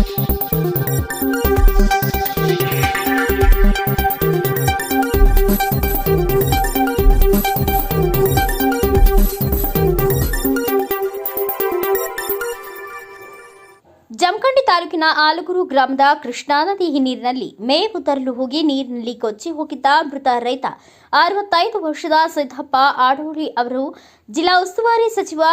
ಜಮಖಂಡಿ ತಾಲೂಕಿನ ಆಲೂರು ಗ್ರಾಮದ ಕೃಷ್ಣಾ ನದಿ ನೀರಿನಲ್ಲಿ ಮೇವು ತರಲು ಹೋಗಿ ನೀರಿನಲ್ಲಿ ಕೊಚ್ಚಿ ಹೋಗಿದ್ದ ಮೃತ ರೈತ 65 ವರ್ಷದ ಸಿದ್ದಪ್ಪ ಆಡೋಳಿ ಅವರು ಜಿಲ್ಲಾ ಉಸ್ತುವಾರಿ ಸಚಿವ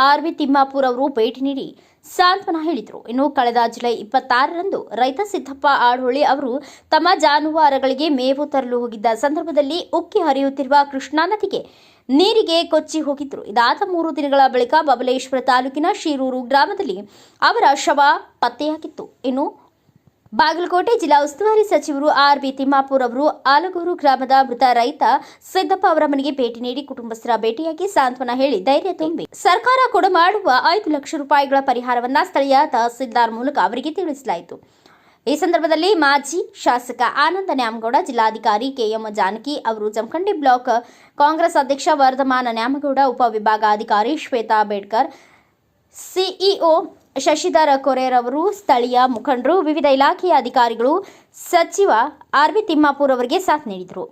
ಆರ್.ವಿ. ತಿಮ್ಮಾಪುರ್ ಅವರು ಭೇಟಿ ನೀಡಿ ಸಾಂತ್ವನ ಹೇಳಿದರು. ಇನ್ನು ಕಳೆದ ಜುಲೈ 26ರಂದು ರೈತ ಸಿದ್ದಪ್ಪ ಆಡೋಳಿ ಅವರು ತಮ್ಮ ಜಾನುವಾರುಗಳಿಗೆ ಮೇವು ತರಲು ಹೋಗಿದ್ದ ಸಂದರ್ಭದಲ್ಲಿ ಉಕ್ಕಿ ಹರಿಯುತ್ತಿರುವ ಕೃಷ್ಣಾ ನದಿಗೆ ನೀರಿಗೆ ಕೊಚ್ಚಿ ಹೋಗಿದ್ರು. ಇದಾದ 3 ದಿನಗಳ ಬಳಿಕ ಬಬಲೇಶ್ವರ ತಾಲೂಕಿನ ಶಿರೂರು ಗ್ರಾಮದಲ್ಲಿ ಅವರ ಶವ ಪತ್ತೆಯಾಗಿತ್ತು. ಇನ್ನು ಬಾಗಲಕೋಟೆ ಜಿಲ್ಲಾ ಉಸ್ತುವಾರಿ ಸಚಿವರು ಆರ್.ವಿ. ತಿಮ್ಮಾಪುರ್ ಅವರು ಆಲೂರು ಗ್ರಾಮದ ಮೃತ ರೈತ ಸಿದ್ದಪ್ಪ ಅವರ ಮನೆಗೆ ಭೇಟಿ ನೀಡಿ ಕುಟುಂಬಸ್ಥರ ಭೇಟಿಯಾಗಿ ಸಾಂತ್ವನ ಹೇಳಿ ಧೈರ್ಯ ತುಂಬಿ ಸರ್ಕಾರ ಕೊಡಮಾಡುವ 5 ಲಕ್ಷ ರೂಪಾಯಿಗಳ ಪರಿಹಾರವನ್ನು ಸ್ಥಳೀಯ ತಹಸೀಲ್ದಾರ್ ಮೂಲಕ ಅವರಿಗೆ ತಿಳಿಸಲಾಯಿತು. ಈ ಸಂದರ್ಭದಲ್ಲಿ ಮಾಜಿ ಶಾಸಕ ಆನಂದ ನ್ಯಾಮಗೌಡ, ಜಿಲ್ಲಾಧಿಕಾರಿ ಕೆಎಂ ಜಾನಕಿ ಅವರು, ಜಮಖಂಡಿ ಬ್ಲಾಕ್ ಕಾಂಗ್ರೆಸ್ ಅಧ್ಯಕ್ಷ ವರ್ಧಮಾನ ನ್ಯಾಮಗೌಡ, ಉಪವಿಭಾಗಾಧಿಕಾರಿ ಶ್ವೇತಾ ಬೇಡ್ಕರ್, ಸಿಇಒ ಶಶಿಧರ ಕೊರೇರ್ ಅವರು, ಸ್ಥಳೀಯ ಮುಖಂಡರು, ವಿವಿಧ ಇಲಾಖೆಯ ಅಧಿಕಾರಿಗಳು, ಸಚಿವ ಆರ್.ವಿ. ತಿಮ್ಮಾಪುರ್ ಅವರಿಗೆ ಸಾಥ್ ನೀಡಿದರು.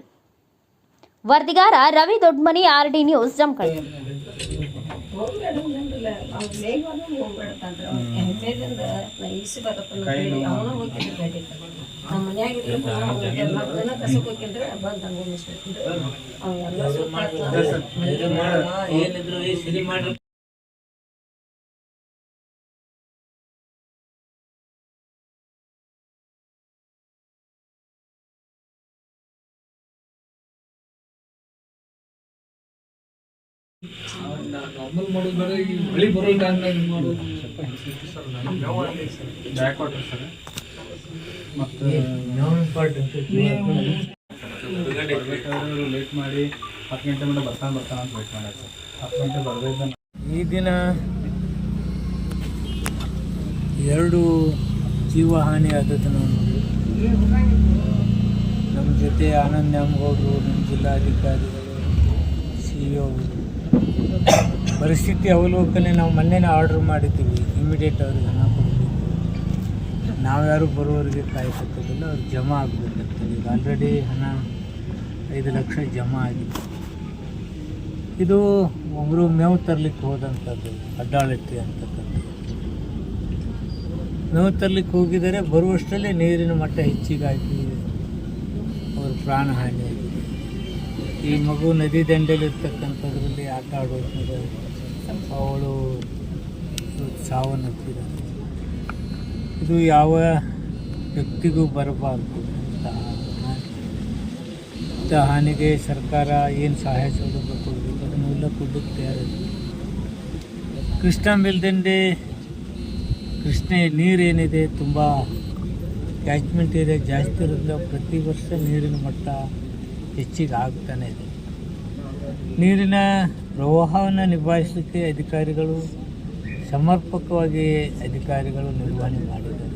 ವರದಿಗಾರ Ravi Doddamani, RD. News, Jamkhandi. Normal ಮಾಡೋದು ಬೇರೆ, ಈ ಮಳೆ ಬರೋ ಟೈಮ್ನಾಗ ಮಾಡೋದು ಸ್ವಲ್ಪ ಬ್ಯಾಕ್ ವಾಟರ್ ಸರ್. ಮತ್ತು ಲೇಟ್ ಮಾಡಿ 10 ಗಂಟೆ ಮೇಲೆ ಬರ್ತಾನೆ ಅಂತ ವೇಟ್ ಮಾಡ್ಯಾರ ಸರ್. 10 ಗಂಟೆ ಬರಬೇಕು. ಈ ದಿನ 2 ಜೀವಹಾನಿ ಆದದ್ದು. ನಮ್ಮ ಜೊತೆ ಆನಂದ್ ನ್ಯಾಮಗೌಡರು, ನಮ್ಮ ಜಿಲ್ಲಾಧಿಕಾರಿಗಳು, CEO. ಪರಿಸ್ಥಿತಿ ಅವಲೋಕನೆ ನಾವು ಮೊನ್ನೆನೇ ಆರ್ಡ್ರ್ ಮಾಡಿದ್ದೀವಿ. ಇಮಿಡಿಯೇಟ್ ಅವ್ರಿಗೆ ಹಣ ಕೊಡಬೇಕು. ನಾವ್ಯಾರು ಬರೋರಿಗೆ ಕಾಯ್ಸಕ್ಕೋದಿಲ್ಲ, ಅವ್ರು ಜಮಾ ಆಗಬೇಕಂತೇಳಿ. ಈಗ ಆಲ್ರೆಡಿ ಹಣ 5 ಲಕ್ಷ ಜಮಾ ಆಗಿದೆ. ಇದು ಒಬ್ಬರು ಮೇವು ತರಲಿಕ್ಕೆ ಹೋದಂಥದ್ದು, ಅಡ್ಡಾಳಿಕೆ ಅಂತಕ್ಕಂಥದ್ದು. ಮೇವು ತರಲಿಕ್ಕೆ ಹೋಗಿದ್ದಾರೆ, ಬರುವಷ್ಟರಲ್ಲಿ ನೀರಿನ ಮಟ್ಟ ಹೆಚ್ಚಿಗಾಗಿ ಅವ್ರ ಪ್ರಾಣ ಹಾನಿಯಾಗಿದೆ. ಈ ಮಗು ನದಿ ದಂಡೆಯಲ್ಲಿರ್ತಕ್ಕಂಥದ್ರಲ್ಲಿ ಆಟ ಆಡೋದು, ಅವಳು ಸಾವನ್ನಪ್ಪಿದ್ದಾರೆ. ಇದು ಯಾವ ವ್ಯಕ್ತಿಗೂ ಬರಬಾರ್ದು. ಇಂಥ ಹಾನಿಗೆ ಸರ್ಕಾರ ಏನು ಸಹಾಯ ಸೌಲಭ್ಯ ಕೊಡಬೇಕು ಅದನ್ನೆಲ್ಲ ಕೊಡಲಿಕ್ಕೆ ತಯಾರಿದೆ. ಕೃಷ್ಣಾ ಮೇಲ್ದಂಡೆ, ಕೃಷ್ಣೆ ನೀರೇನಿದೆ ತುಂಬ ಕ್ಯಾಚ್ಮೆಂಟ್ ಏರಿಯಾ ಜಾಸ್ತಿ ಇರೋದ್ರಿಂದ ಪ್ರತಿ ವರ್ಷ ನೀರಿನ ಮಟ್ಟ ಹೆಚ್ಚಿಗೆ ಆಗ್ತಾನೆ ಇದೆ. ನೀರಿನ ಪ್ರವಾಹವನ್ನು ನಿಭಾಯಿಸಲಿಕ್ಕೆ ಅಧಿಕಾರಿಗಳು ಸಮರ್ಪಕವಾಗಿ ನಿರ್ವಹಣೆ ಮಾಡಿದ್ದಾರೆ.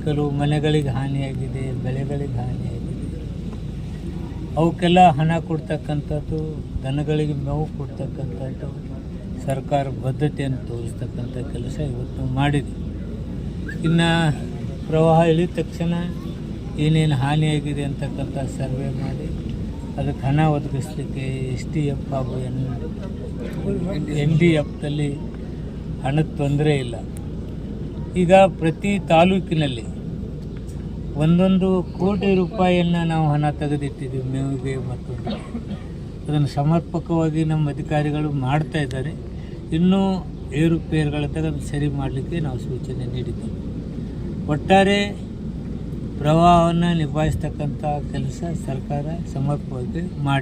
ಕೆಲವು ಮನೆಗಳಿಗೆ ಹಾನಿಯಾಗಿದೆ, ಬೆಳೆಗಳಿಗೆ ಹಾನಿಯಾಗಿದೆ. ಅವಕ್ಕೆಲ್ಲ ಹಣ ಕೊಡ್ತಕ್ಕಂಥದ್ದು, ದನಗಳಿಗೆ ಮೇವು ಕೊಡ್ತಕ್ಕಂಥದ್ದು, ಸರ್ಕಾರ ಬದ್ಧತೆಯನ್ನು ತೋರಿಸ್ತಕ್ಕಂಥ ಕೆಲಸ ಇವತ್ತು ಮಾಡಿದೆ. ಇನ್ನು ಪ್ರವಾಹ ಇಳಿದ ತಕ್ಷಣ ಏನೇನು ಹಾನಿಯಾಗಿದೆ ಅಂತಕ್ಕಂಥ ಸರ್ವೆ ಮಾಡಿ ಅದಕ್ಕೆ ಹಣ ಒದಗಿಸ್ಲಿಕ್ಕೆ SDF ಹಾಗೂ NDFದಲ್ಲಿ ಹಣದ ತೊಂದರೆ ಇಲ್ಲ. ಈಗ ಪ್ರತಿ ತಾಲೂಕಿನಲ್ಲಿ 1 ಕೋಟಿ ರೂಪಾಯಿಯನ್ನು ನಾವು ಹಣ ತೆಗೆದಿಟ್ಟಿದ್ದೀವಿ ಮೇವಿಗೆ. ಮತ್ತು ಅದನ್ನು ಸಮರ್ಪಕವಾಗಿ ನಮ್ಮ ಅಧಿಕಾರಿಗಳು ಮಾಡ್ತಾ ಇದ್ದಾರೆ. ಇನ್ನೂ ಏರುಪೇರುಗಳ ತೆಗೆದು ಸರಿ ಮಾಡಲಿಕ್ಕೆ ನಾವು ಸೂಚನೆ ನೀಡಿದ್ದೇವೆ. ಒಟ್ಟಾರೆ ಪ್ರವಾಹವನ್ನು ನಿಭಾಯಿಸ್ತಕ್ಕಂಥ ಕೆಲಸ ಸರ್ಕಾರ ಸಮರ್ಪಕವಾಗಿ ಮಾಡಿ